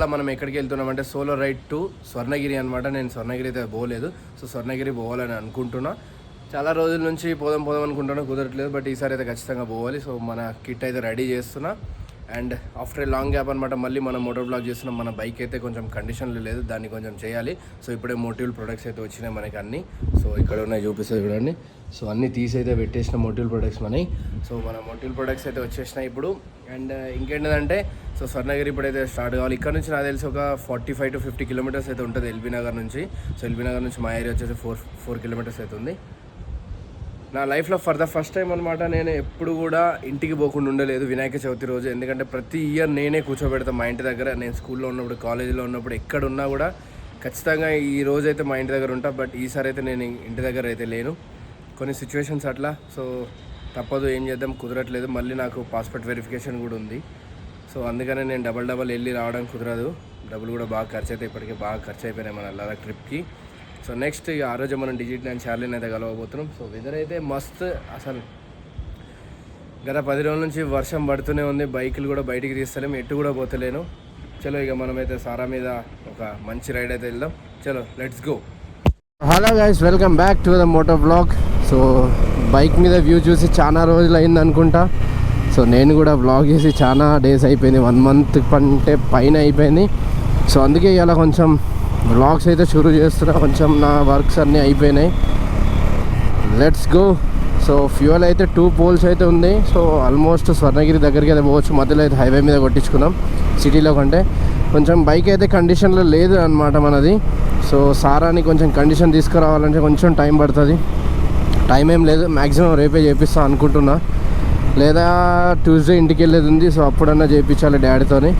ఇవాళ మనం ఎక్కడికి వెళ్తున్నామంటే సోలో రైడ్ టు స్వర్ణగిరి అనమాట. నేను స్వర్ణగిరి అయితే పోలేదు, సో స్వర్ణగిరి పోవాలని అనుకుంటున్నా. చాలా రోజుల నుంచి పోదాం అనుకుంటున్నా, కుదరట్లేదు. బట్ ఈసారి అయితే ఖచ్చితంగా పోవాలి. సో మన కిట్ అయితే రెడీ చేస్తున్నా. And after a long gap అనమాట మళ్ళీ మనం మోటార్ బ్లాగ్ చేస్తున్నాం. మన బైక్ అయితే కొంచెం కండిషన్లో లేదు, దాన్ని కొంచెం చేయాలి. సో ఇప్పుడే మోటివ్ ప్రొడక్ట్స్ అయితే వచ్చినాయి మనకి అన్నీ. సో ఇక్కడ ఉన్నాయి చూపిస్తుంది చూడండి. సో అన్నీ తీసి అయితే పెట్టేసిన మోటివ్ ప్రొడక్ట్స్ మనకి. సో మన మోటివ్ ప్రొడక్ట్స్ అయితే వచ్చేసినాయి ఇప్పుడు. అండ్ ఇంకేంటంటే సో స్వర్ణగిరి ఇప్పుడైతే స్టార్ట్ కావాలి. ఇక్కడ నుంచి నాకు తెలిసి ఒక 45 to 50 కిలోమీటర్స్ అయితే ఉంటుంది ఎల్బీ నగర్ నుంచి. సో ఎల్బీ నగర్ నుంచి మా ఏరియా వచ్చేసి 4 కిలోమీటర్స్ అవుతుంది. నా లైఫ్లో ఫర్ ద ఫస్ట్ టైం అనమాట నేను ఎప్పుడు కూడా ఇంటికి పోకుండా ఉండలేదు వినాయక చవితి రోజు. ఎందుకంటే ప్రతి ఇయర్ నేనే కూర్చోబెడతాను మా ఇంటి దగ్గర. నేను స్కూల్లో ఉన్నప్పుడు, కాలేజీలో ఉన్నప్పుడు ఎక్కడ ఉన్నా కూడా ఖచ్చితంగా ఈ రోజు అయితే మా ఇంటి దగ్గర ఉంటా. బట్ ఈసారి అయితే నేను ఇంటి దగ్గర అయితే లేను, కొన్ని సిచ్యువేషన్స్ అట్లా. సో తప్పదు, ఏం చేద్దాం, కుదరట్లేదు. మళ్ళీ నాకు పాస్పోర్ట్ వెరిఫికేషన్ కూడా ఉంది. సో అందుకనే నేను డబల్ వెళ్ళి రావడం కుదరదు. డబ్బులు కూడా బాగా ఖర్చు అయితే ఇప్పటికే బాగా ఖర్చు అయిపోయినాయి మన లదాఖ్ ట్రిప్కి. సో నెక్స్ట్ ఆ రోజు మనం డిజిట్ అండ్ చార్లీని అయితే కలవబోతున్నాం. సో వెదర్ అయితే మస్త్, అసలు గత 10 రోజుల నుంచి వర్షం పడుతూనే ఉంది. బైకులు కూడా బయటికి తీస్తలేం, ఎటు కూడా పోతలేను. చలో ఇక మనమైతే సారా మీద ఒక మంచి రైడ్ అయితే వెళ్దాం. చలో let's go. Hello guys, welcome back to the moto vlog. So bike మీద వ్యూ చూసి చాలా రోజులు అయింది అనుకుంటా. సో నేను కూడా వ్లాగ్ చేసి చాలా డేస్ అయిపోయింది, 1 month కంటే పైన అయిపోయింది. సో అందుకే ఇలా కొంచెం వ్లాగ్స్ అయితే షురూ చేస్తున్నా. కొంచెం నా వర్క్స్ అన్నీ అయిపోయినాయి. Let's go. సో ఫ్యూయల్ అయితే 2 పోల్స్ అయితే ఉంది. సో ఆల్మోస్ట్ స్వర్ణగిరి దగ్గరికి అయితే పోవచ్చు. మధ్యలో అయితే హైవే మీద కొట్టించుకున్నాం సిటీలో కంటే. కొంచెం బైక్ అయితే కండిషన్లో లేదు అనమాట మనది. సో సారాని కొంచెం కండిషన్ తీసుకురావాలంటే కొంచెం టైం పడుతుంది. టైం ఏం లేదు, మ్యాక్సిమం రేపే చేపిస్తా అనుకుంటున్నా, లేదా ట్యూస్డే ఇంటికి వెళ్ళేది ఉంది. సో అప్పుడన్నా చేయించాలి డాడీతోని.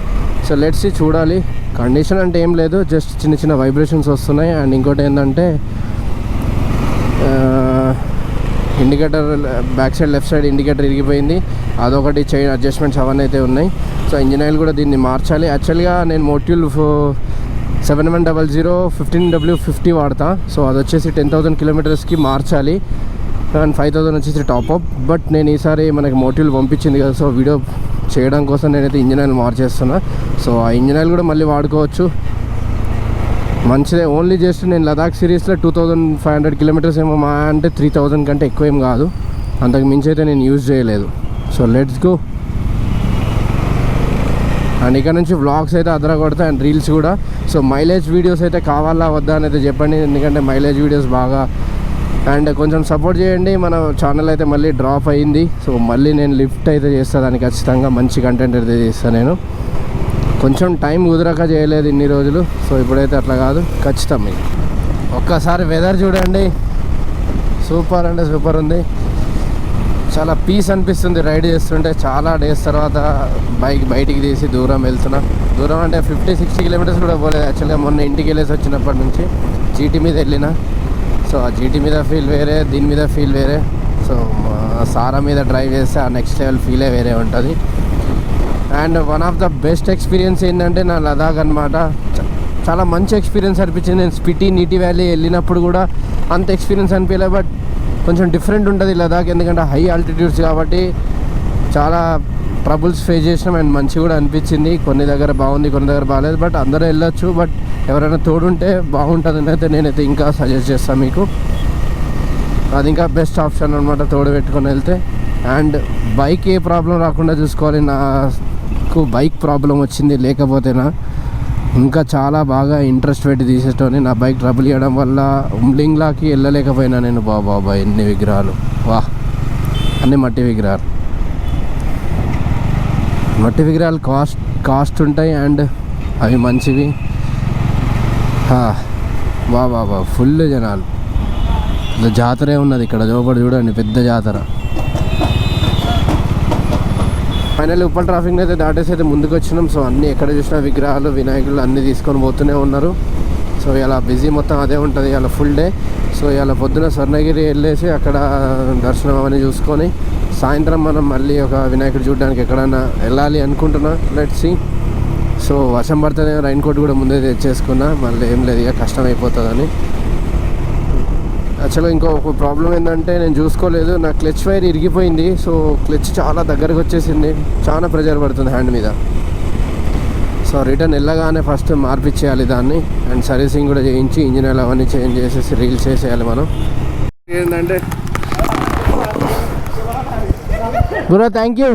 సో లెట్స్ చూడాలి. కండిషన్ అంటే ఏం లేదు, జస్ట్ చిన్న వైబ్రేషన్స్ వస్తున్నాయి. అండ్ ఇంకోటి ఏంటంటే indicator back side left side indicator ఇరిగిపోయింది. అదొకటి చైన్ అడ్జస్ట్మెంట్స్ అవన్నీ అయితే ఉన్నాయి. సో ఇంజిన్ ఆయిల్ కూడా దీన్ని మార్చాలి. యాక్చువల్గా నేను మోటివ్ 7100 15W50 వాడతా. సో అది వచ్చేసి 10,000 కిలోమీటర్స్కి మార్చాలి. అండ్ 5,000 వచ్చేసి టాప్అప్. బట్ నేను ఈసారి మనకి మోటివ్ పంపించింది కదా, సో వీడియో చేయడం కోసం నేనైతే ఇంజిన్ ఆయిల్ మార్చేస్తున్నా. సో ఆ ఇంజిన్ ఆయిల్ కూడా మళ్ళీ వాడుకోవచ్చు, మంచిదే. ఓన్లీ జస్ట్ నేను లదాఖ్ సిరీస్లో 2500 కిలోమీటర్స్ ఏమో, మా అంటే 3000 కంటే ఎక్కువ ఏం కాదు, అంతకు మించి అయితే నేను యూజ్ చేయలేదు. So let's go. అండ్ ఇక్కడ నుంచి వ్లాగ్స్ అయితే అదర కొడతాయి అండ్ రీల్స్ కూడా. సో మైలేజ్ వీడియోస్ అయితే కావాలా వద్దా అని అయితే చెప్పండి, ఎందుకంటే మైలేజ్ వీడియోస్ బాగా. అండ్ కొంచెం సపోర్ట్ చేయండి. మన ఛానల్ అయితే మళ్ళీ డ్రాప్ అయింది. సో మళ్ళీ నేను లిఫ్ట్ అయితే చేస్తాను దానికి, ఖచ్చితంగా మంచి కంటెంట్ అయితే చేస్తాను నేను. కొంచెం టైం కుదరక చేయలేదు ఇన్ని రోజులు. సో ఇప్పుడైతే అట్లా కాదు, ఖచ్చితం. ఒక్కసారి వెదర్ చూడండి, సూపర్ అంటే సూపర్ ఉంది. చాలా పీస్ అనిపిస్తుంది రైడ్ చేస్తుంటే. చాలా డేస్ తర్వాత బైక్ బయటికి తీసి దూరం వెళ్తున్నా. దూరం అంటే 50-60 కిలోమీటర్స్ కూడా పోలేదు. యాక్చువల్గా మొన్న ఇంటికి వెళ్ళేసి వచ్చినప్పటి నుంచి జీటీ మీద వెళ్ళిన. సో ఆ జీటీ మీద ఫీల్ వేరే, దీని మీద ఫీల్ వేరే. సో సారా మీద డ్రైవ్ చేస్తే ఆ నెక్స్ట్ లెవెల్ ఫీలే వేరే ఉంటుంది. And one of the best experience ఏంటంటే నా లదాఖ్ అనమాట. చాలా మంచి ఎక్స్పీరియన్స్ అనిపించింది. నేను స్పిటి, నీటి వ్యాలీ వెళ్ళినప్పుడు కూడా అంత ఎక్స్పీరియన్స్ అనిపించలేదు. బట్ కొంచెం డిఫరెంట్ ఉంటుంది లదాఖ్, ఎందుకంటే హై ఆల్టిట్యూడ్స్ కాబట్టి చాలా ట్రబుల్స్ ఫేస్ చేసినాం. అండ్ మంచి కూడా అనిపించింది. కొన్ని దగ్గర బాగుంది, కొన్ని దగ్గర బాగాలేదు. బట్ అందరూ వెళ్ళొచ్చు, బట్ ఎవరైనా తోడుంటే బాగుంటుందని అయితే నేనైతే ఇంకా సజెస్ట్ చేస్తాను మీకు. అది ఇంకా బెస్ట్ ఆప్షన్ అనమాట, తోడు పెట్టుకొని వెళ్తే. అండ్ బైక్ ఏ ప్రాబ్లం రాకుండా చూసుకోవాలి. నాకు బైక్ ప్రాబ్లం వచ్చింది, లేకపోతేనా ఇంకా చాలా బాగా ఇంట్రెస్ట్ పెట్టి తీసేటోని. నా బైక్ ట్రబుల్ ఇవ్వడం వల్ల ఉమ్లింగ్లాకి వెళ్ళలేకపోయినా నేను. బాబా ఎన్ని విగ్రహాలు, వా, అన్ని మట్టి విగ్రహాలు. మట్టి విగ్రహాలు కాస్ట్ ఉంటాయి అండ్ అవి మంచివి. బాబా ఫుల్ జనాలు, జాతరే ఉన్నది ఇక్కడ. చూడండి, పెద్ద జాతర. ఫైనల్ ఉప్పల్ ట్రాఫిక్ అయితే దాటేసి అయితే ముందుకు వచ్చినాం. సో అన్నీ ఎక్కడ చూసినా విగ్రహాలు, వినాయకులు అన్నీ తీసుకొని పోతూనే ఉన్నారు. సో ఇలా బిజీ మొత్తం అదే ఉంటుంది ఇలా ఫుల్ డే. సో ఇలా పొద్దున స్వర్ణగిరి వెళ్ళేసి అక్కడ దర్శనం అవన్నీ చూసుకొని సాయంత్రం మనం మళ్ళీ ఒక వినాయకుడు చూడడానికి ఎక్కడైనా వెళ్ళాలి అనుకుంటున్నా. Let's see. సో వర్షం పడితేనే రైన్ కోట్ కూడా ముందే తెచ్చేసుకున్నా, మళ్ళీ ఏం లేదు ఇక కష్టం అయిపోతుందని. యాక్చువల్గా ఇంకొక ప్రాబ్లం ఏంటంటే నేను చూసుకోలేదు, నా క్లచ్ వైర్ ఇరిగిపోయింది. సో క్లచ్ చాలా దగ్గరకు వచ్చేసింది, చాలా ప్రెజర్ పడుతుంది హ్యాండ్ మీద. సో సో రిటర్న్ వెళ్ళగానే ఫస్ట్ మార్పిచ్చేయాలి దాన్ని, అండ్ సర్వీసింగ్ కూడా చేయించి ఇంజిన్ ఆయిల్ అవన్నీ చేంజ్ చేసేసి రీల్స్ చేసేయాలి మనం. ఏంటంటే bro thank you.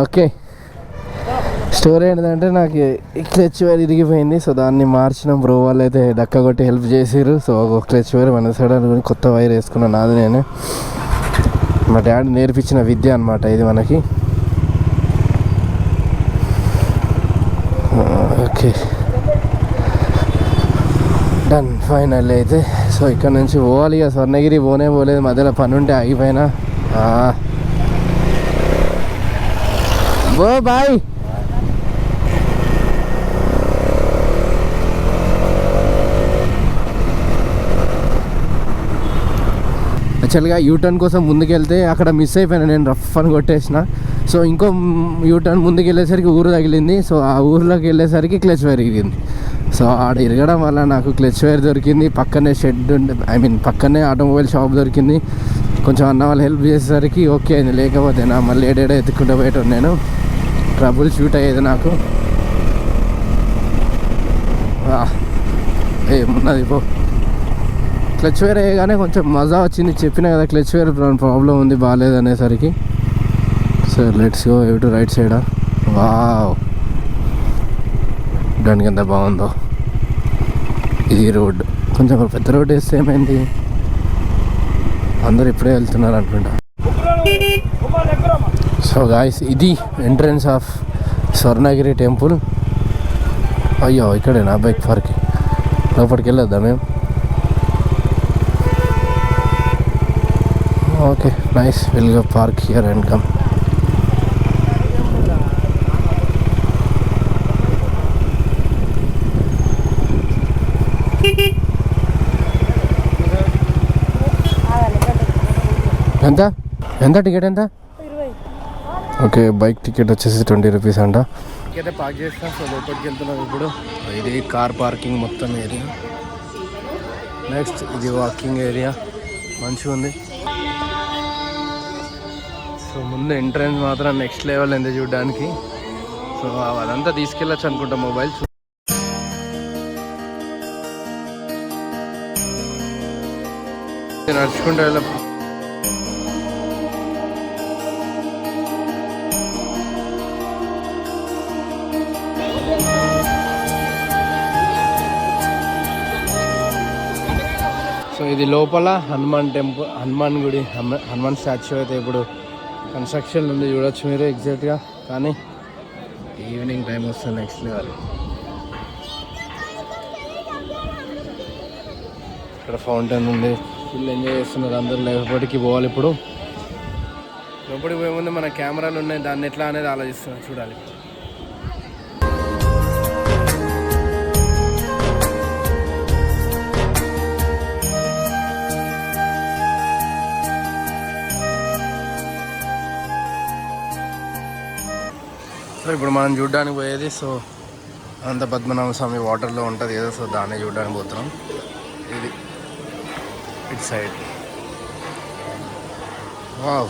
Okay, story ఏంటంటే నాకు క్లచ్ వైర్ ఇరిగిపోయింది. సో దాన్ని మార్చినాం. బ్రో వాళ్ళు అయితే డక్క కొట్టి హెల్ప్ చేసారు. సో ఒక క్లచ్ వైర్ మన సైడ్ అనుకుని కొత్త వైర్ వేసుకున్నాను. నాది నేనే, మా డాడీ నేర్పించిన విద్య అనమాట ఇది మనకి. ఓకే డన్ ఫైనల్ అయితే. సో ఇక్కడ నుంచి పోవాలి ఇక. స్వర్ణగిరి పోలేదు, మధ్యలో పని ఉంటే ఆగిపోయినా. ఓ బాయ్. యాక్చువల్గా యూటర్న్ కోసం ముందుకెళ్తే అక్కడ మిస్ అయిపోయినా, నేను రఫ్ అని కొట్టేసిన. సో ఇంకో యూటర్న్ ముందుకు వెళ్ళేసరికి ఊరు తగిలింది. సో ఆ ఊర్లోకి వెళ్ళేసరికి క్లచ్ వైర్ ఇరిగింది. సో ఆడ ఇరగడం వల్ల నాకు క్లచ్ వైర్ దొరికింది. పక్కనే షెడ్ పక్కనే ఆటోమొబైల్ షాప్ దొరికింది. కొంచెం అన్న వాళ్ళు హెల్ప్ చేసేసరికి ఓకే అయింది. లేకపోతే నా మళ్ళీ ఏడేడో ఎత్తుకుంటూ పోయేటో నేను ట్రబుల్ షూట్ అయ్యేది నాకు. ఏమున్నది పో. క్లచ్ వైర్ వేయగానే కొంచెం మజా వచ్చింది. చెప్పినా కదా క్లచ్ వైర్ ప్రాబ్లం ఉంది, బాగాలేదు అనేసరికి. So let's go to right సైడా. వావ్, దానికి ఎంత బాగుందో. ఇది రోడ్, కొంచెం పెద్ద రోడ్ వేస్తే ఏమైంది, అందరు ఇప్పుడే వెళ్తున్నారు అనుకుంటా. సో గాయ్స్, ఇది ఎంట్రన్స్ ఆఫ్ స్వర్ణగిరి టెంపుల్. అయ్యో ఇక్కడేనా బైక్ పార్కింగ్? లోపలికి వెళ్ళొద్దా మేము? Okay nice, will go park here and come. ఎంత ఎంత టికెట్ ఎంత? ఓకే, బైక్ టికెట్ వచ్చేసి 20 రూపీస్ అంట. టికెట్ పార్క్ చేస్తాం. సో లోపలికి వెళ్తున్నాం ఇప్పుడు. ఇది కార్ పార్కింగ్ మొత్తం ఏరియా. నెక్స్ట్ ఇది వాకింగ్ ఏరియా, మంచిగా ఉంది. సో ముందు ఎంట్రన్స్ మాత్రం నెక్స్ట్ లెవెల్ ఉంది చూడడానికి. సో అదంతా తీసుకెళ్ళచ్చు అనుకుంటా మొబైల్. నడుచుకుంటూ వెళ్ళ. సో ఇది లోపల హనుమాన్ టెంపుల్, హనుమాన్ గుడి, హనుమాన్ స్టాచ్యూ అయితే ఇప్పుడు కన్స్ట్రక్షన్ ఉంది, చూడొచ్చు మీరు ఎగ్జాక్ట్గా. కానీ ఈవినింగ్ టైం వస్తుంది నెక్స్ట్ లెవెల్. ఇక్కడ ఫౌంటైన్ ఉంది, ఫుల్ ఎంజాయ్ చేస్తున్నారు అందరూ. లోపలికి పోవాలి ఇప్పుడు. లోపలికి పోయే ముందు మన కెమెరాలు ఉన్నాయి, దాన్ని ఎట్లా అనేది ఆలోచిస్తున్నాం, చూడాలి. సో ఇప్పుడు మనం చూడడానికి పోయేది సో అనంత పద్మనాభ స్వామి వాటర్లో ఉంటుంది కదా, సో దాన్ని చూడడానికి పోతున్నాం. ఇది ఇటు సైడ్. వావ్,